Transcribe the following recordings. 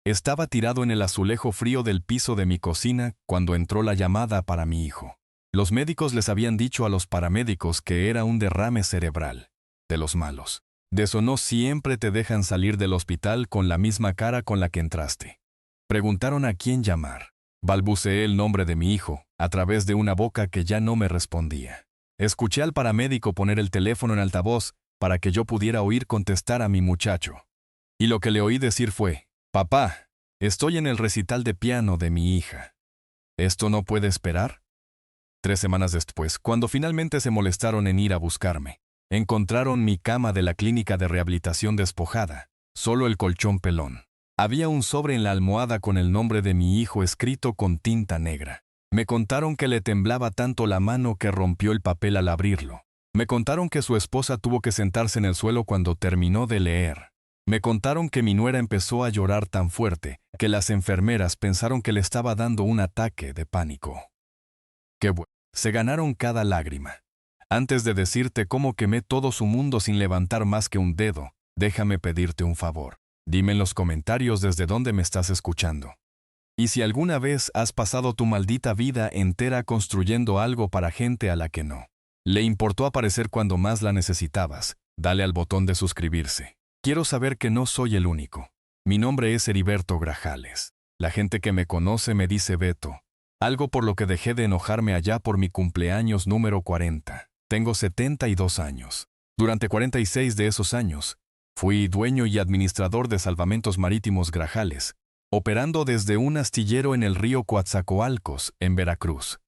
Estaba tirado en el azulejo frío del piso de mi cocina cuando entró la llamada para mi hijo. Los médicos les habían dicho a los paramédicos que era un derrame cerebral. De los malos. De eso no siempre te dejan salir del hospital con la misma cara con la que entraste. Preguntaron a quién llamar. Balbuceé el nombre de mi hijo, a través de una boca que ya no me respondía. Escuché al paramédico poner el teléfono en altavoz para que yo pudiera oír contestar a mi muchacho. Y lo que le oí decir fue: «Papá, estoy en el recital de piano de mi hija. ¿Esto no puede esperar?». 3 semanas después, cuando finalmente se molestaron en ir a buscarme, encontraron mi cama de la clínica de rehabilitación despojada, solo el colchón pelón. Había un sobre en la almohada con el nombre de mi hijo escrito con tinta negra. Me contaron que le temblaba tanto la mano que rompió el papel al abrirlo. Me contaron que su esposa tuvo que sentarse en el suelo cuando terminó de leer. Me contaron que mi nuera empezó a llorar tan fuerte que las enfermeras pensaron que le estaba dando un ataque de pánico. Qué bueno. Se ganaron cada lágrima. Antes de decirte cómo quemé todo su mundo sin levantar más que un dedo, déjame pedirte un favor. Dime en los comentarios desde dónde me estás escuchando. Y si alguna vez has pasado tu maldita vida entera construyendo algo para gente a la que no le importó aparecer cuando más la necesitabas, dale al botón de suscribirse. Quiero saber que no soy el único. Mi nombre es Heriberto Grajales. La gente que me conoce me dice Beto. Algo por lo que dejé de enojarme allá por mi cumpleaños número 40. Tengo 72 años. Durante 46 de esos años, fui dueño y administrador de Salvamentos Marítimos Grajales, operando desde un astillero en el río Coatzacoalcos, en Veracruz.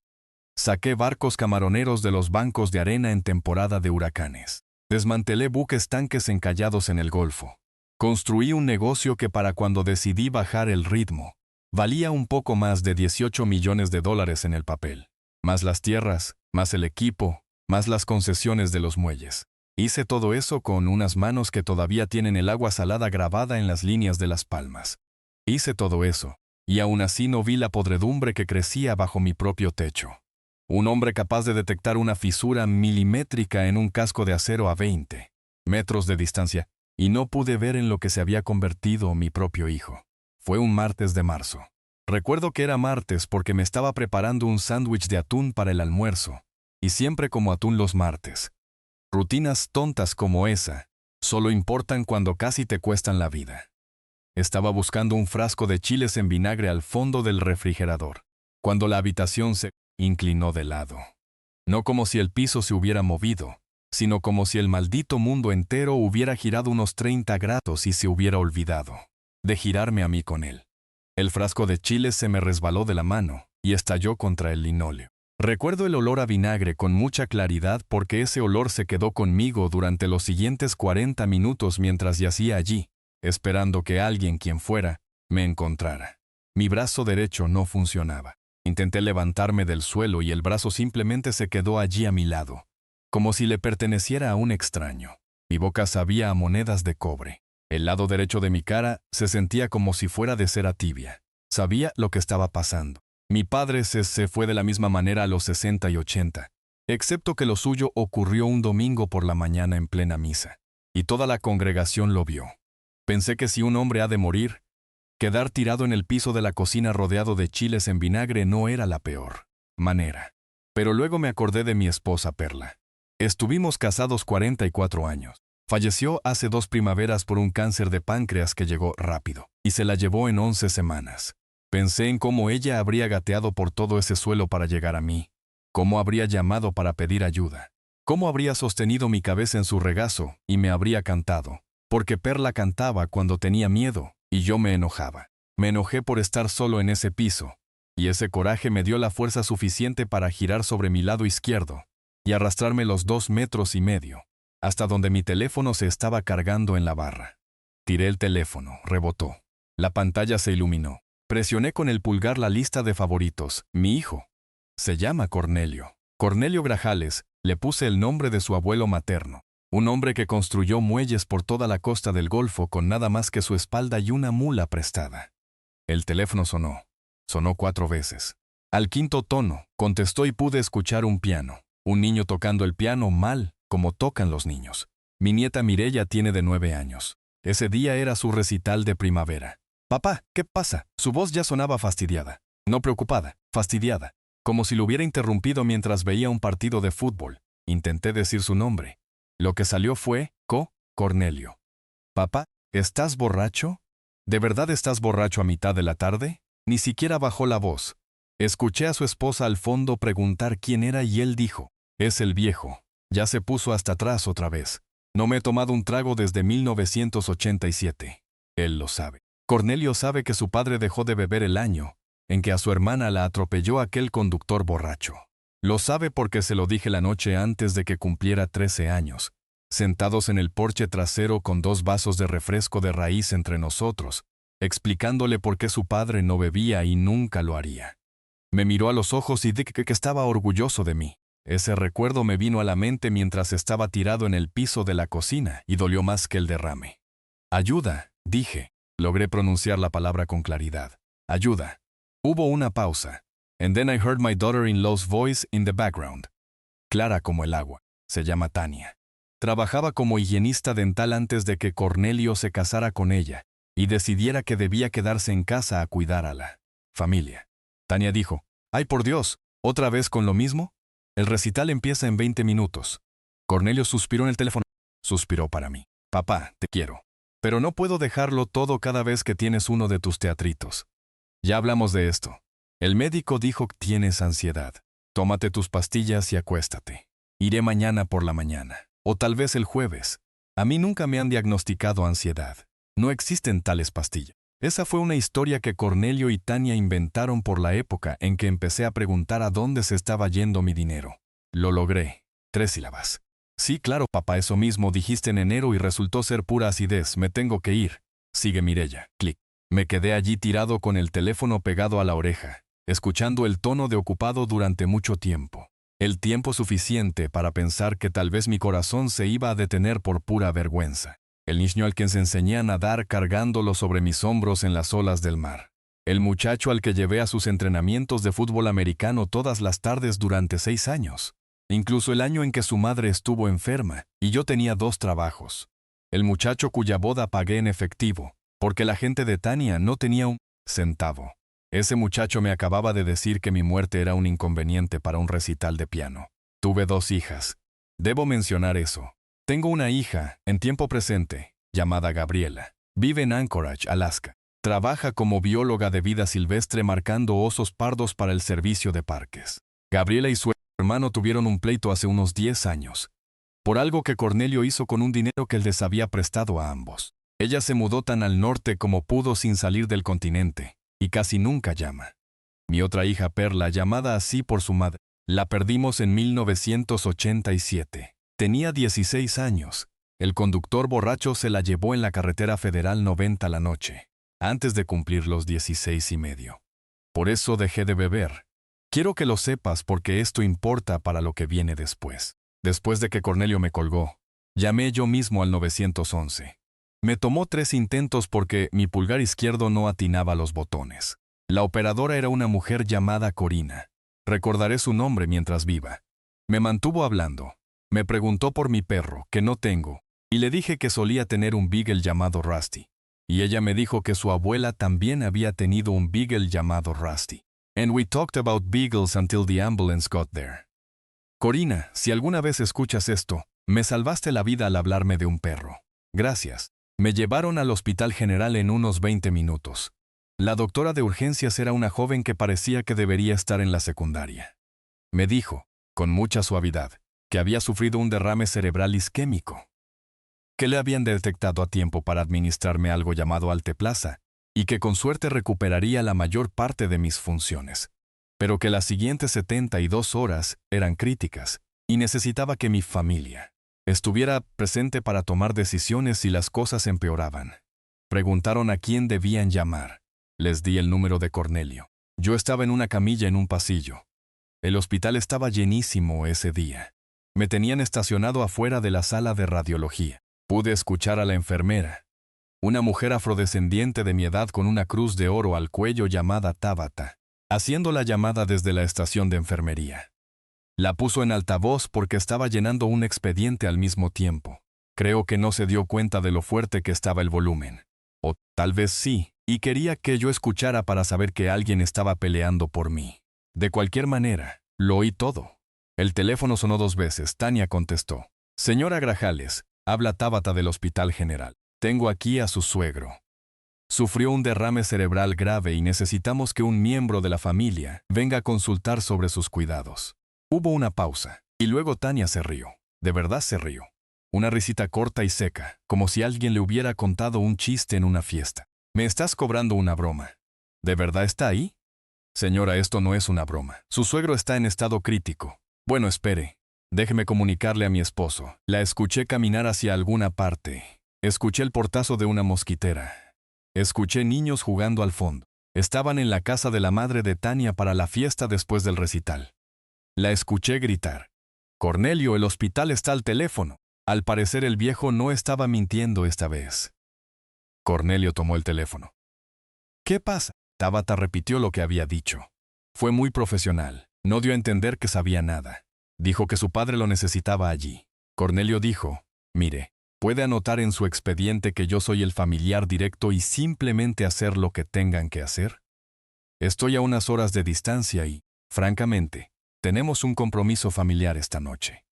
Saqué barcos camaroneros de los bancos de arena en temporada de huracanes. Desmantelé buques tanques encallados en el Golfo. Construí un negocio que para cuando decidí bajar el ritmo, valía un poco más de $18 millones en el papel. Más las tierras, más el equipo, más las concesiones de los muelles. Hice todo eso con unas manos que todavía tienen el agua salada grabada en las líneas de las palmas. Hice todo eso, y aún así no vi la podredumbre que crecía bajo mi propio techo. Un hombre capaz de detectar una fisura milimétrica en un casco de acero a 20 metros de distancia, y no pude ver en lo que se había convertido mi propio hijo. Fue un martes de marzo. Recuerdo que era martes porque me estaba preparando un sándwich de atún para el almuerzo, y siempre como atún los martes. Rutinas tontas como esa solo importan cuando casi te cuestan la vida. Estaba buscando un frasco de chiles en vinagre al fondo del refrigerador, cuando la habitación se inclinó de lado. No como si el piso se hubiera movido, sino como si el maldito mundo entero hubiera girado unos 30 grados y se hubiera olvidado de girarme a mí con él. El frasco de chiles se me resbaló de la mano y estalló contra el linóleo. Recuerdo el olor a vinagre con mucha claridad porque ese olor se quedó conmigo durante los siguientes 40 minutos mientras yacía allí, esperando que alguien, quien fuera, me encontrara. Mi brazo derecho no funcionaba. Intenté levantarme del suelo y el brazo simplemente se quedó allí a mi lado, como si le perteneciera a un extraño. Mi boca sabía a monedas de cobre. El lado derecho de mi cara se sentía como si fuera de cera tibia. Sabía lo que estaba pasando. Mi padre se fue de la misma manera a los 60 y 80, excepto que lo suyo ocurrió un domingo por la mañana en plena misa, y toda la congregación lo vio. Pensé que si un hombre ha de morir, quedar tirado en el piso de la cocina rodeado de chiles en vinagre no era la peor manera. Pero luego me acordé de mi esposa Perla. Estuvimos casados 44 años. Falleció hace 2 primaveras por un cáncer de páncreas que llegó rápido, y se la llevó en 11 semanas. Pensé en cómo ella habría gateado por todo ese suelo para llegar a mí, cómo habría llamado para pedir ayuda, cómo habría sostenido mi cabeza en su regazo y me habría cantado, porque Perla cantaba cuando tenía miedo, y yo me enojaba. Me enojé por estar solo en ese piso, y ese coraje me dio la fuerza suficiente para girar sobre mi lado izquierdo y arrastrarme los 2,5 metros, hasta donde mi teléfono se estaba cargando en la barra. Tiré el teléfono, rebotó. La pantalla se iluminó. Presioné con el pulgar la lista de favoritos. Mi hijo. Se llama Cornelio. Cornelio Grajales, le puse el nombre de su abuelo materno. Un hombre que construyó muelles por toda la costa del Golfo con nada más que su espalda y una mula prestada. El teléfono sonó. Sonó 4 veces. Al 5.º tono, contestó y pude escuchar un piano. Un niño tocando el piano mal, como tocan los niños. Mi nieta Mireya tiene de 9 años. Ese día era su recital de primavera. Papá, ¿qué pasa? Su voz ya sonaba fastidiada. No preocupada, fastidiada. Como si lo hubiera interrumpido mientras veía un partido de fútbol. Intenté decir su nombre. Lo que salió fue, Cornelio. Papá, ¿estás borracho? ¿De verdad estás borracho a mitad de la tarde? Ni siquiera bajó la voz. Escuché a su esposa al fondo preguntar quién era y él dijo, es el viejo. Ya se puso hasta atrás otra vez. No me he tomado un trago desde 1987. Él lo sabe. Cornelio sabe que su padre dejó de beber el año en que a su hermana la atropelló aquel conductor borracho. Lo sabe porque se lo dije la noche antes de que cumpliera 13 años, sentados en el porche trasero con 2 vasos de refresco de raíz entre nosotros, explicándole por qué su padre no bebía y nunca lo haría. Me miró a los ojos y dije que estaba orgulloso de mí. Ese recuerdo me vino a la mente mientras estaba tirado en el piso de la cocina y dolió más que el derrame. Ayuda, dije. Logré pronunciar la palabra con claridad. Ayuda. Hubo una pausa. And then I heard my daughter-in-law's voice in the background. Clara como el agua. Se llama Tania. Trabajaba como higienista dental antes de que Cornelio se casara con ella y decidiera que debía quedarse en casa a cuidar a la familia. Tania dijo, ¡ay por Dios! ¿Otra vez con lo mismo? El recital empieza en 20 minutos. Cornelio suspiró en el teléfono. Suspiró para mí. Papá, te quiero. Pero no puedo dejarlo todo cada vez que tienes uno de tus teatritos. Ya hablamos de esto. El médico dijo que tienes ansiedad. Tómate tus pastillas y acuéstate. Iré mañana por la mañana. O tal vez el jueves. A mí nunca me han diagnosticado ansiedad. No existen tales pastillas. Esa fue una historia que Cornelio y Tania inventaron por la época en que empecé a preguntar a dónde se estaba yendo mi dinero. Lo logré. 3 sílabas. Sí, claro, papá, eso mismo dijiste en enero y resultó ser pura acidez. Me tengo que ir. Sigue Mirella. Clic. Me quedé allí tirado con el teléfono pegado a la oreja, escuchando el tono de ocupado durante mucho tiempo. El tiempo suficiente para pensar que tal vez mi corazón se iba a detener por pura vergüenza. El niño al que se enseñé a nadar cargándolo sobre mis hombros en las olas del mar. El muchacho al que llevé a sus entrenamientos de fútbol americano todas las tardes durante 6 años. Incluso el año en que su madre estuvo enferma y yo tenía 2 trabajos. El muchacho cuya boda pagué en efectivo, porque la gente de Tania no tenía un centavo. Ese muchacho me acababa de decir que mi muerte era un inconveniente para un recital de piano. Tuve 2 hijas. Debo mencionar eso. Tengo una hija, en tiempo presente, llamada Gabriela. Vive en Anchorage, Alaska. Trabaja como bióloga de vida silvestre marcando osos pardos para el servicio de parques. Gabriela y su hermano tuvieron un pleito hace unos 10 años, por algo que Cornelio hizo con un dinero que él les había prestado a ambos. Ella se mudó tan al norte como pudo sin salir del continente, y casi nunca llama. Mi otra hija Perla, llamada así por su madre, la perdimos en 1987. Tenía 16 años. El conductor borracho se la llevó en la carretera federal 90 la noche, antes de cumplir los 16 y medio. Por eso dejé de beber. Quiero que lo sepas porque esto importa para lo que viene después. Después de que Cornelio me colgó, llamé yo mismo al 911. Me tomó 3 intentos porque mi pulgar izquierdo no atinaba los botones. La operadora era una mujer llamada Corina. Recordaré su nombre mientras viva. Me mantuvo hablando. Me preguntó por mi perro, que no tengo, y le dije que solía tener un beagle llamado Rusty. Y ella me dijo que su abuela también había tenido un beagle llamado Rusty. And we talked about beagles until the ambulance got there. Corina, si alguna vez escuchas esto, me salvaste la vida al hablarme de un perro. Gracias. Me llevaron al Hospital General en unos 20 minutos. La doctora de urgencias era una joven que parecía que debería estar en la secundaria. Me dijo, con mucha suavidad, que había sufrido un derrame cerebral isquémico, que le habían detectado a tiempo para administrarme algo llamado alteplasa, y que con suerte recuperaría la mayor parte de mis funciones, pero que las siguientes 72 horas eran críticas, y necesitaba que mi familia estuviera presente para tomar decisiones si las cosas empeoraban. Preguntaron a quién debían llamar. Les di el número de Cornelio. Yo estaba en una camilla en un pasillo. El hospital estaba llenísimo ese día. Me tenían estacionado afuera de la sala de radiología. Pude escuchar a la enfermera, una mujer afrodescendiente de mi edad con una cruz de oro al cuello llamada Tabata, haciendo la llamada desde la estación de enfermería. La puso en altavoz porque estaba llenando un expediente al mismo tiempo. Creo que no se dio cuenta de lo fuerte que estaba el volumen. O tal vez sí, y quería que yo escuchara para saber que alguien estaba peleando por mí. De cualquier manera, lo oí todo. El teléfono sonó 2 veces. Tania contestó. Señora Grajales, habla Tabata del Hospital General. Tengo aquí a su suegro. Sufrió un derrame cerebral grave y necesitamos que un miembro de la familia venga a consultar sobre sus cuidados. Hubo una pausa, y luego Tania se rió. De verdad se rió. Una risita corta y seca, como si alguien le hubiera contado un chiste en una fiesta. ¿Me estás cobrando una broma? ¿De verdad está ahí? Señora, esto no es una broma. Su suegro está en estado crítico. Bueno, espere. Déjeme comunicarle a mi esposo. La escuché caminar hacia alguna parte. Escuché el portazo de una mosquitera. Escuché niños jugando al fondo. Estaban en la casa de la madre de Tania para la fiesta después del recital. La escuché gritar. Cornelio, el hospital está al teléfono. Al parecer el viejo no estaba mintiendo esta vez. Cornelio tomó el teléfono. ¿Qué pasa? Tabata repitió lo que había dicho. Fue muy profesional. No dio a entender que sabía nada. Dijo que su padre lo necesitaba allí. Cornelio dijo, mire, puede anotar en su expediente que yo soy el familiar directo y simplemente hacer lo que tengan que hacer. Estoy a unas horas de distancia y, francamente, tenemos un compromiso familiar esta noche.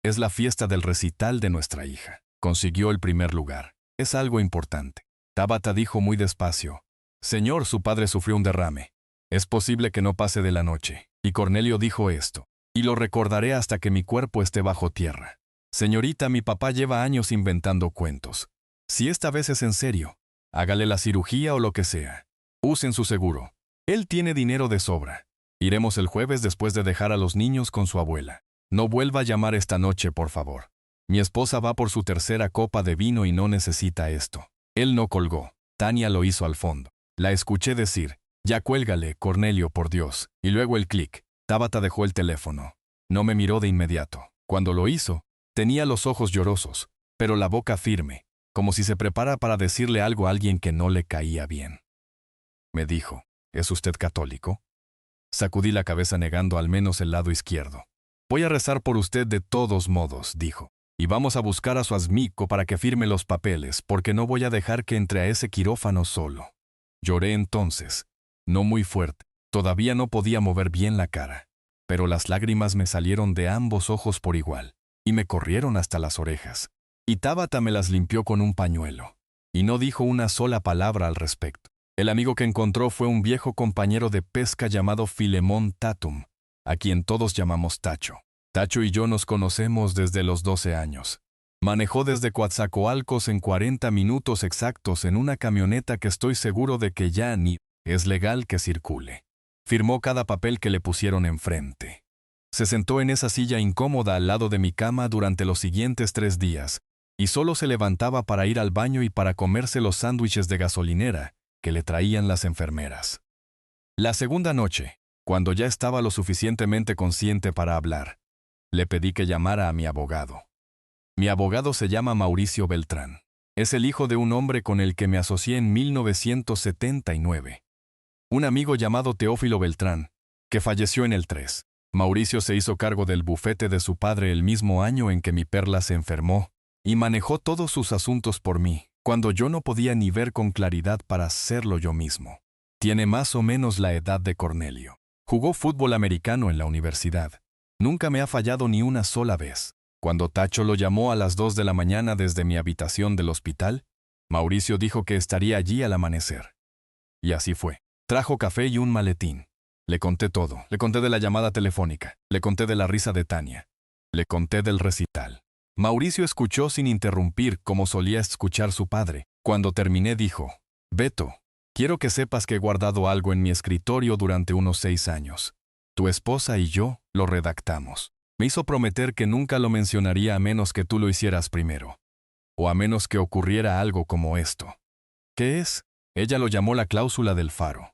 Es la fiesta del recital de nuestra hija. Consiguió el primer lugar. Es algo importante. Tabata dijo muy despacio. Señor, su padre sufrió un derrame. Es posible que no pase de la noche. Y Cornelio dijo esto. Y lo recordaré hasta que mi cuerpo esté bajo tierra. Señorita, mi papá lleva años inventando cuentos. Si esta vez es en serio, hágale la cirugía o lo que sea. Usen su seguro. Él tiene dinero de sobra. Iremos el jueves después de dejar a los niños con su abuela. No vuelva a llamar esta noche, por favor. Mi esposa va por su tercera copa de vino y no necesita esto. Él no colgó. Tania lo hizo al fondo. La escuché decir, ya cuélgale, Cornelio, por Dios. Y luego el clic. Tabata dejó el teléfono. No me miró de inmediato. Cuando lo hizo, tenía los ojos llorosos, pero la boca firme, como si se prepara para decirle algo a alguien que no le caía bien. Me dijo, ¿es usted católico? Sacudí la cabeza negando al menos el lado izquierdo. Voy a rezar por usted de todos modos, dijo. Y vamos a buscar a su asmico para que firme los papeles, porque no voy a dejar que entre a ese quirófano solo. Lloré entonces, no muy fuerte. Todavía no podía mover bien la cara, pero las lágrimas me salieron de ambos ojos por igual, y me corrieron hasta las orejas. Y Tabata me las limpió con un pañuelo, y no dijo una sola palabra al respecto. El amigo que encontró fue un viejo compañero de pesca llamado Filemón Tatum, a quien todos llamamos Tacho. Tacho y yo nos conocemos desde los 12 años. Manejó desde Coatzacoalcos en 40 minutos exactos en una camioneta que estoy seguro de que ya ni es legal que circule. Firmó cada papel que le pusieron enfrente. Se sentó en esa silla incómoda al lado de mi cama durante los siguientes 3 días, y solo se levantaba para ir al baño y para comerse los sándwiches de gasolinera que le traían las enfermeras. La segunda noche, cuando ya estaba lo suficientemente consciente para hablar, le pedí que llamara a mi abogado. Mi abogado se llama Mauricio Beltrán. Es el hijo de un hombre con el que me asocié en 1979. Un amigo llamado Teófilo Beltrán, que falleció en el 3. Mauricio se hizo cargo del bufete de su padre el mismo año en que mi perla se enfermó, y manejó todos sus asuntos por mí, cuando yo no podía ni ver con claridad para hacerlo yo mismo. Tiene más o menos la edad de Cornelio. Jugó fútbol americano en la universidad. Nunca me ha fallado ni una sola vez. Cuando Tacho lo llamó a las 2 de la mañana desde mi habitación del hospital, Mauricio dijo que estaría allí al amanecer. Y así fue. Trajo café y un maletín. Le conté todo. Le conté de la llamada telefónica. Le conté de la risa de Tania. Le conté del recital. Mauricio escuchó sin interrumpir como solía escuchar su padre. Cuando terminé dijo, Beto, quiero que sepas que he guardado algo en mi escritorio durante unos 6 años. Tu esposa y yo lo redactamos. Me hizo prometer que nunca lo mencionaría a menos que tú lo hicieras primero. O a menos que ocurriera algo como esto. ¿Qué es? Ella lo llamó la cláusula del faro.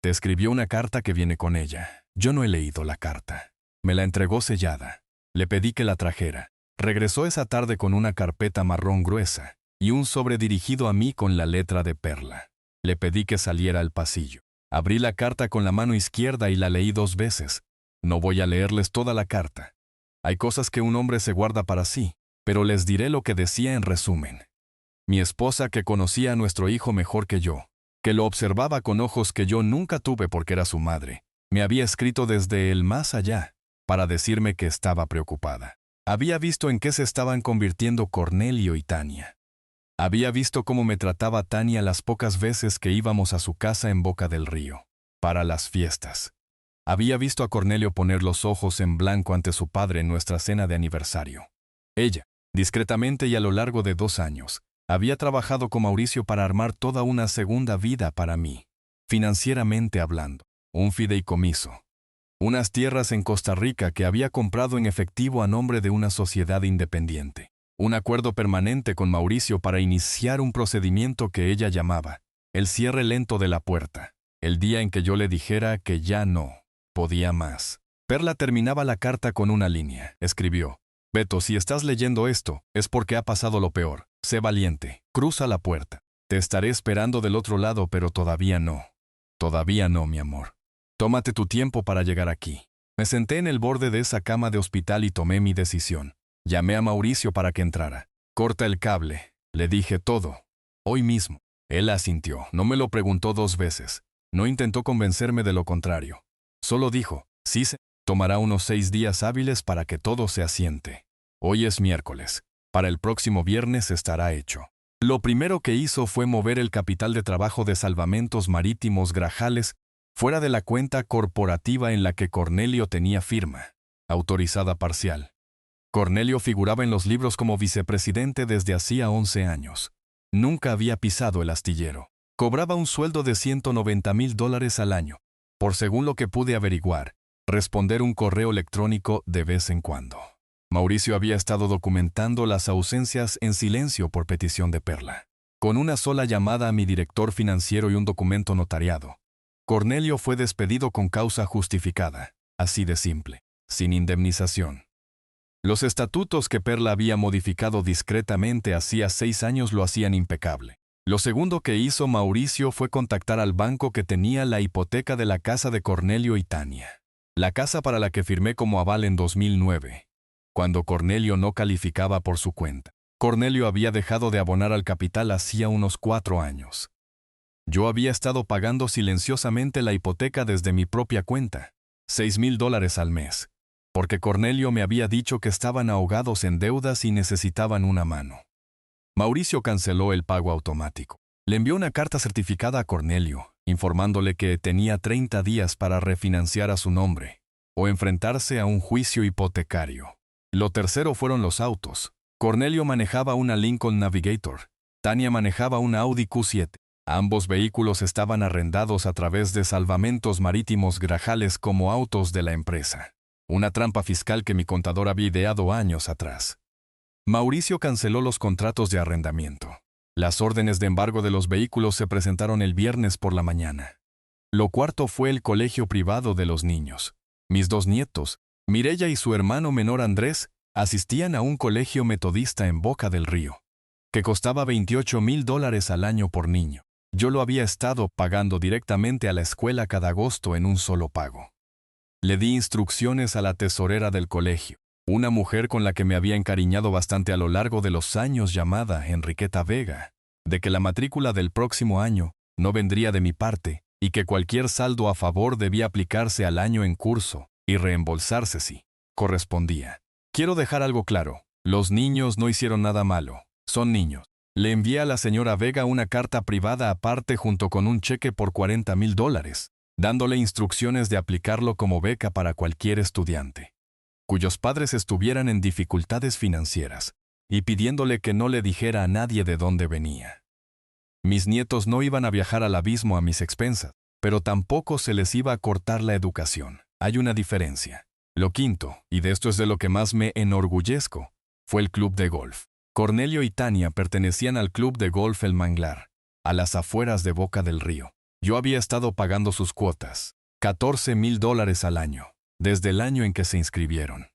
Te escribió una carta que viene con ella. Yo no he leído la carta. Me la entregó sellada. Le pedí que la trajera. Regresó esa tarde con una carpeta marrón gruesa y un sobre dirigido a mí con la letra de perla. Le pedí que saliera al pasillo. Abrí la carta con la mano izquierda y la leí 2 veces. No voy a leerles toda la carta. Hay cosas que un hombre se guarda para sí, pero les diré lo que decía en resumen. Mi esposa, que conocía a nuestro hijo mejor que yo, que lo observaba con ojos que yo nunca tuve porque era su madre, me había escrito desde el más allá, para decirme que estaba preocupada. Había visto en qué se estaban convirtiendo Cornelio y Tania. Había visto cómo me trataba Tania las pocas veces que íbamos a su casa en Boca del Río, para las fiestas. Había visto a Cornelio poner los ojos en blanco ante su padre en nuestra cena de aniversario. Ella, discretamente y a lo largo de 2 años, había trabajado con Mauricio para armar toda una segunda vida para mí, financieramente hablando, un fideicomiso. Unas tierras en Costa Rica que había comprado en efectivo a nombre de una sociedad independiente. Un acuerdo permanente con Mauricio para iniciar un procedimiento que ella llamaba el cierre lento de la puerta, el día en que yo le dijera que ya no podía más. Perla terminaba la carta con una línea. Escribió: Beto, si estás leyendo esto, es porque ha pasado lo peor. Sé valiente, cruza la puerta. Te estaré esperando del otro lado, pero todavía no. Todavía no, mi amor. Tómate tu tiempo para llegar aquí. Me senté en el borde de esa cama de hospital y tomé mi decisión. Llamé a Mauricio para que entrara. Corta el cable. Le dije todo. Hoy mismo. Él asintió. No me lo preguntó 2 veces. No intentó convencerme de lo contrario. Solo dijo: sí, tomará unos 6 días hábiles para que todo se asiente. Hoy es miércoles. Para el próximo viernes estará hecho. Lo primero que hizo fue mover el capital de trabajo de Salvamentos Marítimos Grajales fuera de la cuenta corporativa en la que Cornelio tenía firma, autorizada parcial. Cornelio figuraba en los libros como vicepresidente desde hacía 11 años. Nunca había pisado el astillero. Cobraba un sueldo de $190,000 al año, por según lo que pude averiguar, responder un correo electrónico de vez en cuando. Mauricio había estado documentando las ausencias en silencio por petición de Perla. Con una sola llamada a mi director financiero y un documento notariado, Cornelio fue despedido con causa justificada, así de simple, sin indemnización. Los estatutos que Perla había modificado discretamente hacía 6 años lo hacían impecable. Lo segundo que hizo Mauricio fue contactar al banco que tenía la hipoteca de la casa de Cornelio y Tania. La casa para la que firmé como aval en 2009. Cuando Cornelio no calificaba por su cuenta. Cornelio había dejado de abonar al capital hacía unos 4 años. Yo había estado pagando silenciosamente la hipoteca desde mi propia cuenta, $6,000 al mes, porque Cornelio me había dicho que estaban ahogados en deudas y necesitaban una mano. Mauricio canceló el pago automático. Le envió una carta certificada a Cornelio, informándole que tenía 30 días para refinanciar a su nombre, o enfrentarse a un juicio hipotecario. Lo tercero fueron los autos. Cornelio manejaba una Lincoln Navigator. Tania manejaba una Audi Q7. Ambos vehículos estaban arrendados a través de Salvamentos Marítimos Grajales como autos de la empresa. Una trampa fiscal que mi contador había ideado años atrás. Mauricio canceló los contratos de arrendamiento. Las órdenes de embargo de los vehículos se presentaron el viernes por la mañana. Lo cuarto fue el colegio privado de los niños. Mis 2 nietos, Mireya y su hermano menor Andrés, asistían a un colegio metodista en Boca del Río, que costaba $28,000 al año por niño. Yo lo había estado pagando directamente a la escuela cada agosto en un solo pago. Le di instrucciones a la tesorera del colegio, una mujer con la que me había encariñado bastante a lo largo de los años llamada Enriqueta Vega, de que la matrícula del próximo año no vendría de mi parte y que cualquier saldo a favor debía aplicarse al año en curso y reembolsarse si correspondía. Quiero dejar algo claro, los niños no hicieron nada malo, son niños. Le envié a la señora Vega una carta privada aparte junto con un cheque por $40,000, dándole instrucciones de aplicarlo como beca para cualquier estudiante cuyos padres estuvieran en dificultades financieras, y pidiéndole que no le dijera a nadie de dónde venía. Mis nietos no iban a viajar al abismo a mis expensas, pero tampoco se les iba a cortar la educación. Hay una diferencia. Lo quinto, y de esto es de lo que más me enorgullezco, fue el club de golf. Cornelio y Tania pertenecían al club de golf El Manglar, a las afueras de Boca del Río. Yo había estado pagando sus cuotas, $14,000 al año, desde el año en que se inscribieron.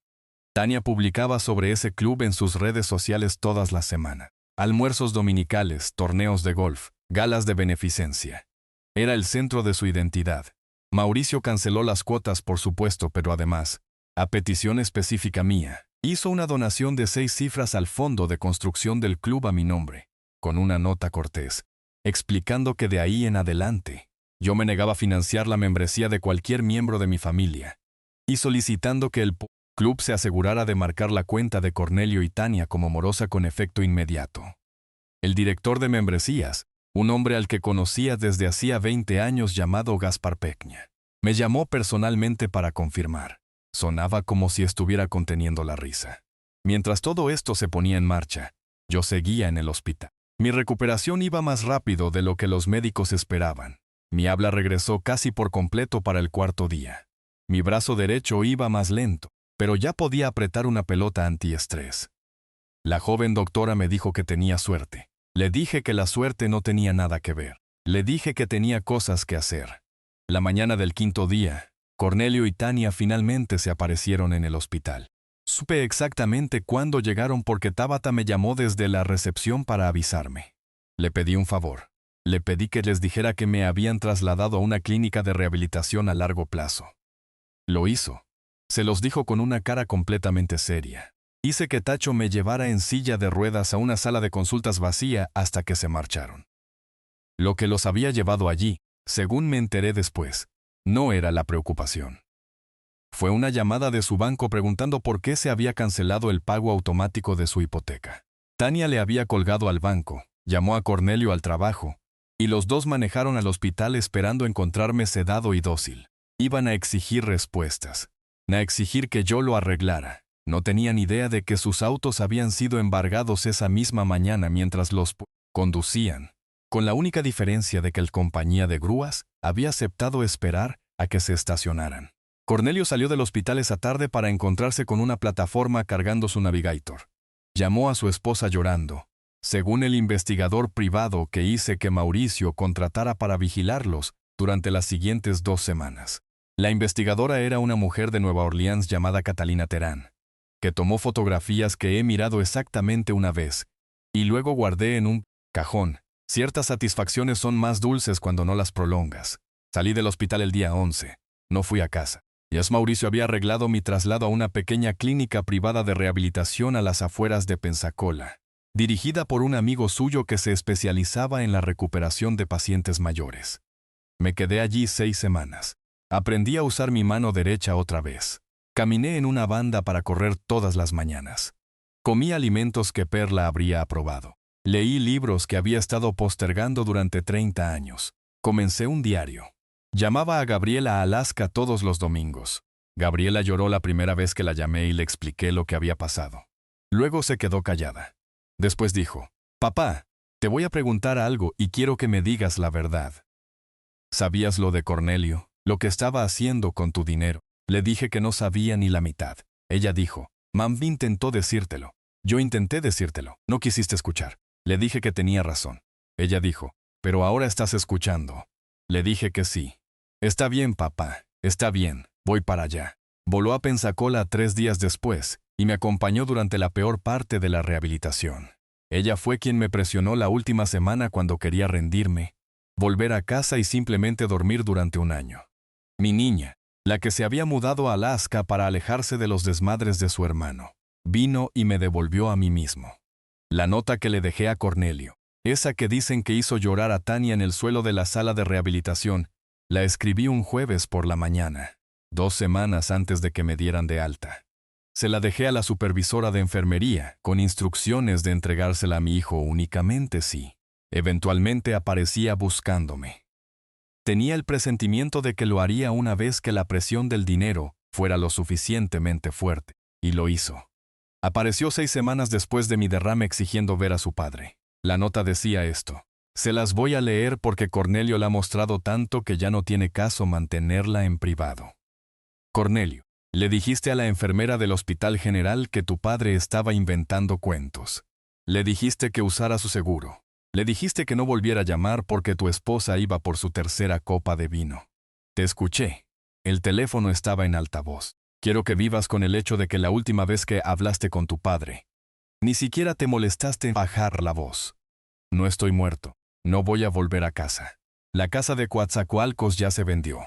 Tania publicaba sobre ese club en sus redes sociales todas las semanas. Almuerzos dominicales, torneos de golf, galas de beneficencia. Era el centro de su identidad. Mauricio canceló las cuotas, por supuesto, pero además, a petición específica mía, hizo una donación de 6 cifras al fondo de construcción del club a mi nombre, con una nota cortés. explicando que de ahí en adelante, yo me negaba a financiar la membresía de cualquier miembro de mi familia, y solicitando que el club se asegurara de marcar la cuenta de Cornelio y Tania como morosa con efecto inmediato. El director de membresías, un hombre al que conocía desde hacía 20 años llamado Gaspar Peña, me llamó personalmente para confirmar. Sonaba como si estuviera conteniendo la risa. Mientras todo esto se ponía en marcha, yo seguía en el hospital. Mi recuperación iba más rápido de lo que los médicos esperaban. Mi habla regresó casi por completo para el cuarto día. Mi brazo derecho iba más lento, pero ya podía apretar una pelota antiestrés. La joven doctora me dijo que tenía suerte. Le dije que la suerte no tenía nada que ver. Le dije que tenía cosas que hacer. La mañana del quinto día, Cornelio y Tania finalmente se aparecieron en el hospital. Supe exactamente cuándo llegaron porque Tabata me llamó desde la recepción para avisarme. Le pedí un favor. Le pedí que les dijera que me habían trasladado a una clínica de rehabilitación a largo plazo. Lo hizo. Se los dijo con una cara completamente seria. Hice que Tacho me llevara en silla de ruedas a una sala de consultas vacía hasta que se marcharon. Lo que los había llevado allí, según me enteré después, no era la preocupación. Fue una llamada de su banco preguntando por qué se había cancelado el pago automático de su hipoteca. Tania le había colgado al banco, llamó a Cornelio al trabajo, y los dos manejaron al hospital esperando encontrarme sedado y dócil. Iban a exigir respuestas, a exigir que yo lo arreglara. No tenían idea de que sus autos habían sido embargados esa misma mañana mientras los conducían, con la única diferencia de que la compañía de grúas había aceptado esperar a que se estacionaran. Cornelio salió del hospital esa tarde para encontrarse con una plataforma cargando su Navigator. Llamó a su esposa llorando. Según el investigador privado que hice que Mauricio contratara para vigilarlos durante las siguientes 2 semanas. La investigadora era una mujer de Nueva Orleans llamada Catalina Terán, que tomó fotografías que he mirado exactamente una vez, y luego guardé en un cajón. Ciertas satisfacciones son más dulces cuando no las prolongas. Salí del hospital el día 11. No fui a casa. Mauricio había arreglado mi traslado a una pequeña clínica privada de rehabilitación a las afueras de Pensacola, dirigida por un amigo suyo que se especializaba en la recuperación de pacientes mayores. Me quedé allí 6 semanas. Aprendí a usar mi mano derecha otra vez. Caminé en una banda para correr todas las mañanas. Comí alimentos que Perla habría aprobado. Leí libros que había estado postergando durante 30 años. Comencé un diario. Llamaba a Gabriela a Alaska todos los domingos. Gabriela lloró la primera vez que la llamé y le expliqué lo que había pasado. Luego se quedó callada. Después dijo, «Papá, te voy a preguntar algo y quiero que me digas la verdad. ¿Sabías lo de Cornelio, lo que estaba haciendo con tu dinero?» Le dije que no sabía ni la mitad. Ella dijo, «Mami intentó decírtelo. Yo intenté decírtelo. No quisiste escuchar». Le dije que tenía razón. Ella dijo, «Pero ahora estás escuchando». Le dije que sí. «Está bien, papá. Está bien. Voy para allá». Voló a Pensacola 3 días después y me acompañó durante la peor parte de la rehabilitación. Ella fue quien me presionó la última semana cuando quería rendirme, volver a casa y simplemente dormir durante un año. Mi niña, la que se había mudado a Alaska para alejarse de los desmadres de su hermano, vino y me devolvió a mí mismo. La nota que le dejé a Cornelio, esa que dicen que hizo llorar a Tania en el suelo de la sala de rehabilitación, la escribí un jueves por la mañana, 2 semanas antes de que me dieran de alta. Se la dejé a la supervisora de enfermería, con instrucciones de entregársela a mi hijo únicamente si eventualmente aparecía buscándome. Tenía el presentimiento de que lo haría una vez que la presión del dinero fuera lo suficientemente fuerte, y lo hizo. Apareció 6 semanas después de mi derrame exigiendo ver a su padre. La nota decía esto. Se las voy a leer porque Cornelio la ha mostrado tanto que ya no tiene caso mantenerla en privado. Cornelio, le dijiste a la enfermera del Hospital General que tu padre estaba inventando cuentos. Le dijiste que usara su seguro. Le dijiste que no volviera a llamar porque tu esposa iba por su 3ª copa de vino. Te escuché. El teléfono estaba en altavoz. Quiero que vivas con el hecho de que la última vez que hablaste con tu padre, ni siquiera te molestaste en bajar la voz. No estoy muerto. No voy a volver a casa. La casa de Coatzacoalcos ya se vendió.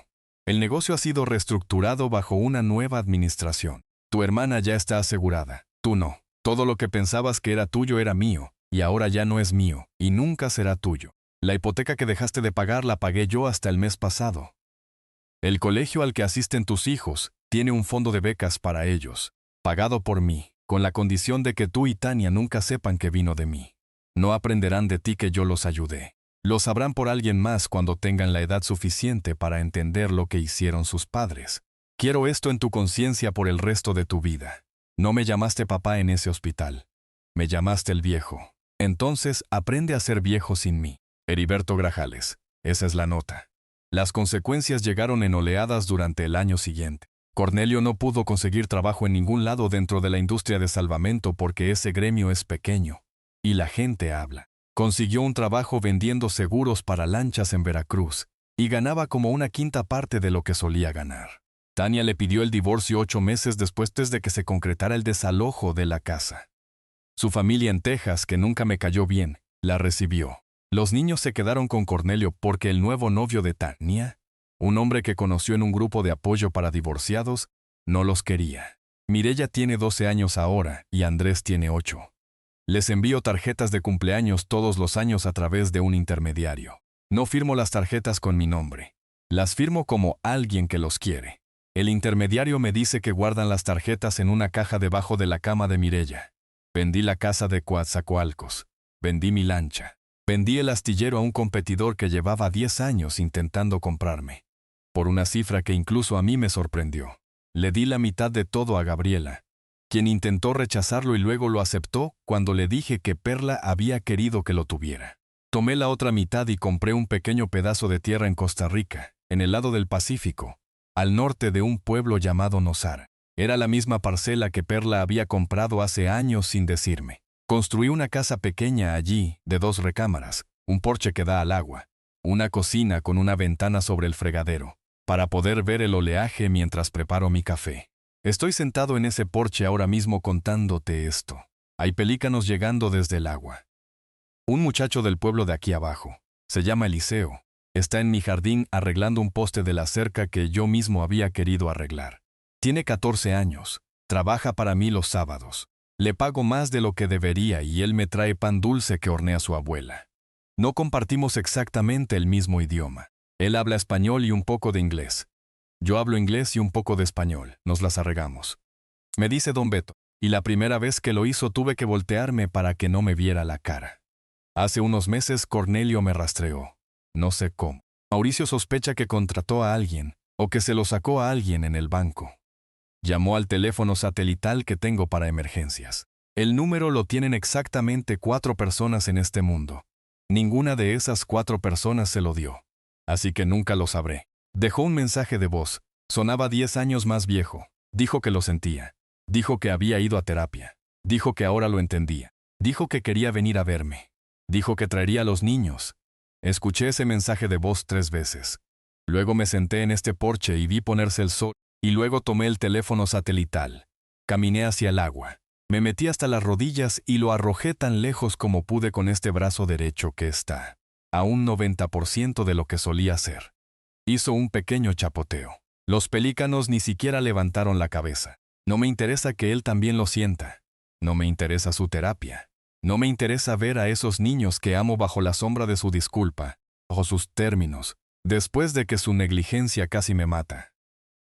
El negocio ha sido reestructurado bajo una nueva administración. Tu hermana ya está asegurada. Tú no. Todo lo que pensabas que era tuyo era mío, y ahora ya no es mío, y nunca será tuyo. La hipoteca que dejaste de pagar la pagué yo hasta el mes pasado. El colegio al que asisten tus hijos tiene un fondo de becas para ellos, pagado por mí, con la condición de que tú y Tania nunca sepan que vino de mí. No aprenderán de ti que yo los ayudé. Lo sabrán por alguien más cuando tengan la edad suficiente para entender lo que hicieron sus padres. Quiero esto en tu conciencia por el resto de tu vida. No me llamaste papá en ese hospital. Me llamaste el viejo. Entonces aprende a ser viejo sin mí. Heriberto Grajales. Esa es la nota. Las consecuencias llegaron en oleadas durante el año siguiente. Cornelio no pudo conseguir trabajo en ningún lado dentro de la industria de salvamento porque ese gremio es pequeño. Y la gente habla. Consiguió un trabajo vendiendo seguros para lanchas en Veracruz, y ganaba como una quinta parte de lo que solía ganar. Tania le pidió el divorcio 8 meses después de que se concretara el desalojo de la casa. Su familia en Texas, que nunca me cayó bien, la recibió. Los niños se quedaron con Cornelio porque el nuevo novio de Tania, un hombre que conoció en un grupo de apoyo para divorciados, no los quería. Mireya tiene 12 años ahora y Andrés tiene 8. Les envío tarjetas de cumpleaños todos los años a través de un intermediario. No firmo las tarjetas con mi nombre. Las firmo como alguien que los quiere. El intermediario me dice que guardan las tarjetas en una caja debajo de la cama de Mireya. Vendí la casa de Coatzacoalcos. Vendí mi lancha. Vendí el astillero a un competidor que llevaba 10 años intentando comprarme. Por una cifra que incluso a mí me sorprendió. Le di la mitad de todo a Gabriela, quien intentó rechazarlo y luego lo aceptó cuando le dije que Perla había querido que lo tuviera. Tomé la otra mitad y compré un pequeño pedazo de tierra en Costa Rica, en el lado del Pacífico, al norte de un pueblo llamado Nosar. Era la misma parcela que Perla había comprado hace años sin decirme. Construí una casa pequeña allí, de 2 recámaras, un porche que da al agua, una cocina con una ventana sobre el fregadero, para poder ver el oleaje mientras preparo mi café. Estoy sentado en ese porche ahora mismo contándote esto. Hay pelícanos llegando desde el agua. Un muchacho del pueblo de aquí abajo, se llama Eliseo, está en mi jardín arreglando un poste de la cerca que yo mismo había querido arreglar. Tiene 14 años, trabaja para mí los sábados. Le pago más de lo que debería y él me trae pan dulce que hornea su abuela. No compartimos exactamente el mismo idioma. Él habla español y un poco de inglés. Yo hablo inglés y un poco de español, nos las arregamos. Me dice don Beto, y la primera vez que lo hizo tuve que voltearme para que no me viera la cara. Hace unos meses Cornelio me rastreó. No sé cómo. Mauricio sospecha que contrató a alguien, o que se lo sacó a alguien en el banco. Llamó al teléfono satelital que tengo para emergencias. El número lo tienen exactamente 4 personas en este mundo. Ninguna de esas 4 personas se lo dio. Así que nunca lo sabré. Dejó un mensaje de voz. Sonaba 10 años más viejo. Dijo que lo sentía. Dijo que había ido a terapia. Dijo que ahora lo entendía. Dijo que quería venir a verme. Dijo que traería a los niños. Escuché ese mensaje de voz 3 veces. Luego me senté en este porche y vi ponerse el sol. Y luego tomé el teléfono satelital. Caminé hacia el agua. Me metí hasta las rodillas y lo arrojé tan lejos como pude con este brazo derecho que está a un 90% de lo que solía ser. Hizo un pequeño chapoteo. Los pelícanos ni siquiera levantaron la cabeza. No me interesa que él también lo sienta. No me interesa su terapia. No me interesa ver a esos niños que amo bajo la sombra de su disculpa, bajo sus términos, después de que su negligencia casi me mata.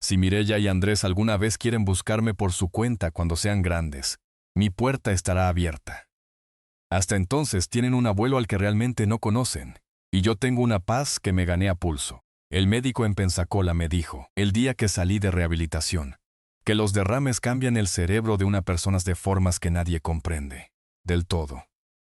Si Mireya y Andrés alguna vez quieren buscarme por su cuenta cuando sean grandes, mi puerta estará abierta. Hasta entonces tienen un abuelo al que realmente no conocen, y yo tengo una paz que me gané a pulso. El médico en Pensacola me dijo, el día que salí de rehabilitación, que los derrames cambian el cerebro de una persona de formas que nadie comprende. Del todo.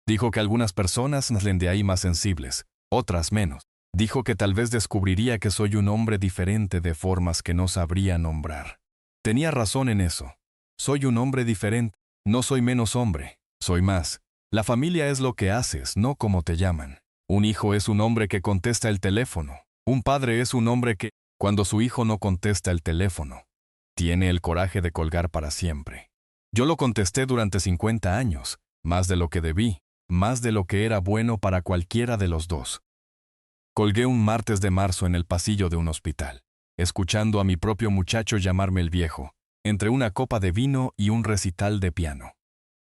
Dijo que algunas personas nacen de ahí más sensibles, otras menos. Dijo que tal vez descubriría que soy un hombre diferente de formas que no sabría nombrar. Tenía razón en eso. Soy un hombre diferente. No soy menos hombre. Soy más. La familia es lo que haces, no como te llaman. Un hijo es un hombre que contesta el teléfono. Un padre es un hombre que, cuando su hijo no contesta el teléfono, tiene el coraje de colgar para siempre. Yo lo contesté durante 50 años, más de lo que debí, más de lo que era bueno para cualquiera de los dos. Colgué un martes de marzo en el pasillo de un hospital, escuchando a mi propio muchacho llamarme el viejo, entre una copa de vino y un recital de piano.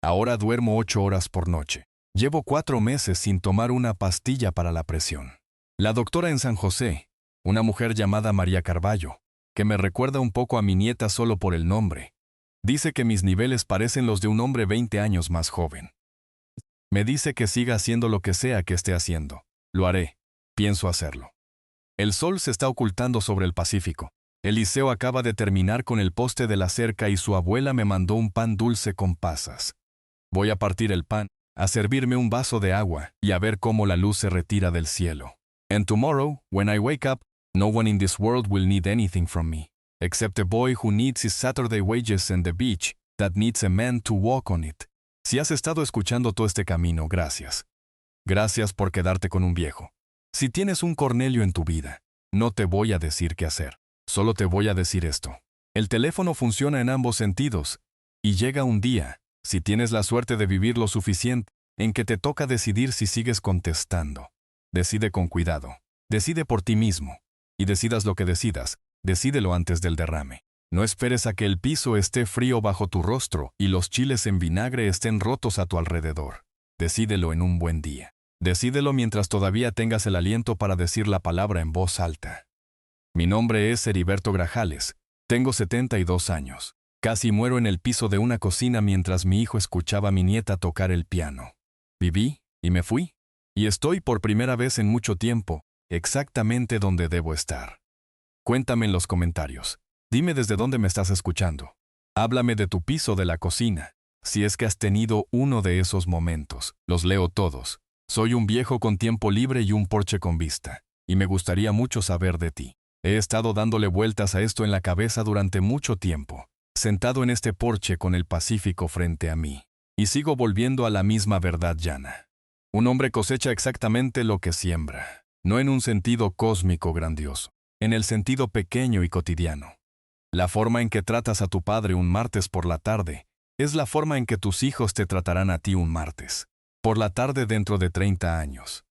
Ahora duermo 8 horas por noche. Llevo 4 meses sin tomar una pastilla para la presión. La doctora en San José, una mujer llamada María Carballo, que me recuerda un poco a mi nieta solo por el nombre, dice que mis niveles parecen los de un hombre 20 años más joven. Me dice que siga haciendo lo que sea que esté haciendo. Lo haré. Pienso hacerlo. El sol se está ocultando sobre el Pacífico. Eliseo acaba de terminar con el poste de la cerca y su abuela me mandó un pan dulce con pasas. Voy a partir el pan, a servirme un vaso de agua y a ver cómo la luz se retira del cielo. And tomorrow, when I wake up, no one in this world will need anything from me, except a boy who needs his Saturday wages and the beach that needs a man to walk on it. Si has estado escuchando todo este camino, gracias. Gracias por quedarte con un viejo. Si tienes un Cornelio en tu vida, no te voy a decir qué hacer. Solo te voy a decir esto. El teléfono funciona en ambos sentidos, y llega un día, si tienes la suerte de vivir lo suficiente, en que te toca decidir si sigues contestando. Decide con cuidado. Decide por ti mismo. Y decidas lo que decidas, decídelo antes del derrame. No esperes a que el piso esté frío bajo tu rostro y los chiles en vinagre estén rotos a tu alrededor. Decídelo en un buen día. Decídelo mientras todavía tengas el aliento para decir la palabra en voz alta. Mi nombre es Heriberto Grajales. Tengo 72 años. Casi muero en el piso de una cocina mientras mi hijo escuchaba a mi nieta tocar el piano. Viví, y me fui. Y estoy por primera vez en mucho tiempo, exactamente donde debo estar. Cuéntame en los comentarios. Dime desde dónde me estás escuchando. Háblame de tu piso de la cocina. Si es que has tenido uno de esos momentos. Los leo todos. Soy un viejo con tiempo libre y un porche con vista. Y me gustaría mucho saber de ti. He estado dándole vueltas a esto en la cabeza durante mucho tiempo. Sentado en este porche con el Pacífico frente a mí. Y sigo volviendo a la misma verdad llana. Un hombre cosecha exactamente lo que siembra. No en un sentido cósmico grandioso. En el sentido pequeño y cotidiano. La forma en que tratas a tu padre un martes por la tarde es la forma en que tus hijos te tratarán a ti un martes por la tarde dentro de 30 años.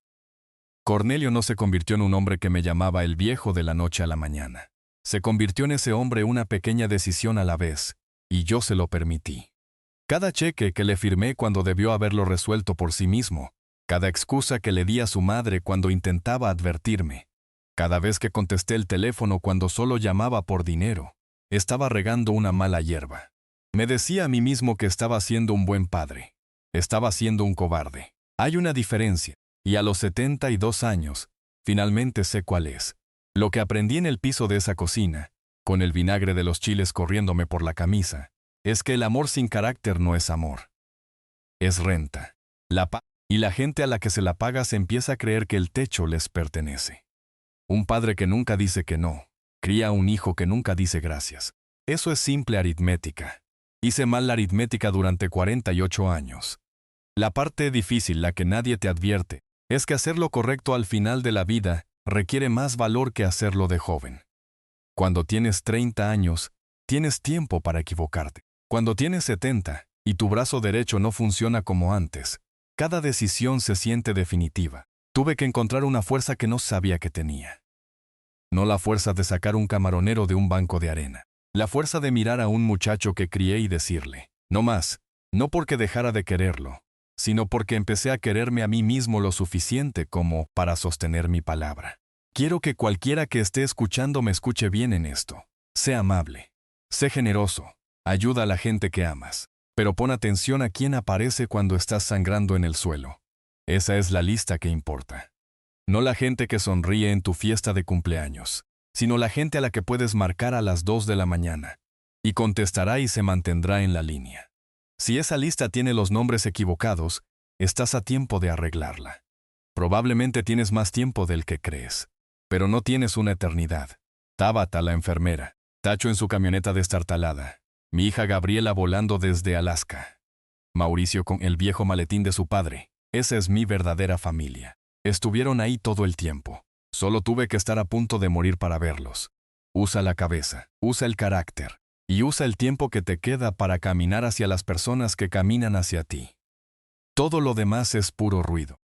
Cornelio no se convirtió en un hombre que me llamaba el viejo de la noche a la mañana. Se convirtió en ese hombre una pequeña decisión a la vez, y yo se lo permití. Cada cheque que le firmé cuando debió haberlo resuelto por sí mismo, cada excusa que le di a su madre cuando intentaba advertirme, cada vez que contesté el teléfono cuando solo llamaba por dinero, estaba regando una mala hierba. Me decía a mí mismo que estaba siendo un buen padre. Estaba siendo un cobarde. Hay una diferencia, y a los 72 años, finalmente sé cuál es. Lo que aprendí en el piso de esa cocina, con el vinagre de los chiles corriéndome por la camisa, es que el amor sin carácter no es amor. Es renta. Y la gente a la que se la paga se empieza a creer que el techo les pertenece. Un padre que nunca dice que no. Cría a un hijo que nunca dice gracias. Eso es simple aritmética. Hice mal la aritmética durante 48 años. La parte difícil, la que nadie te advierte, es que hacer lo correcto al final de la vida requiere más valor que hacerlo de joven. Cuando tienes 30 años, tienes tiempo para equivocarte. Cuando tienes 70 y tu brazo derecho no funciona como antes, cada decisión se siente definitiva. Tuve que encontrar una fuerza que no sabía que tenía. No la fuerza de sacar un camaronero de un banco de arena. La fuerza de mirar a un muchacho que crié y decirle, no más, no porque dejara de quererlo, sino porque empecé a quererme a mí mismo lo suficiente como para sostener mi palabra. Quiero que cualquiera que esté escuchando me escuche bien en esto. Sé amable. Sé generoso. Ayuda a la gente que amas. Pero pon atención a quién aparece cuando estás sangrando en el suelo. Esa es la lista que importa. No la gente que sonríe en tu fiesta de cumpleaños, sino la gente a la que puedes marcar a las 2 de la mañana, y contestará y se mantendrá en la línea. Si esa lista tiene los nombres equivocados, estás a tiempo de arreglarla. Probablemente tienes más tiempo del que crees, pero no tienes una eternidad. Tabata, la enfermera, Tacho en su camioneta destartalada, mi hija Gabriela volando desde Alaska, Mauricio con el viejo maletín de su padre. Esa es mi verdadera familia. Estuvieron ahí todo el tiempo. Solo tuve que estar a punto de morir para verlos. Usa la cabeza, usa el carácter, y usa el tiempo que te queda para caminar hacia las personas que caminan hacia ti. Todo lo demás es puro ruido.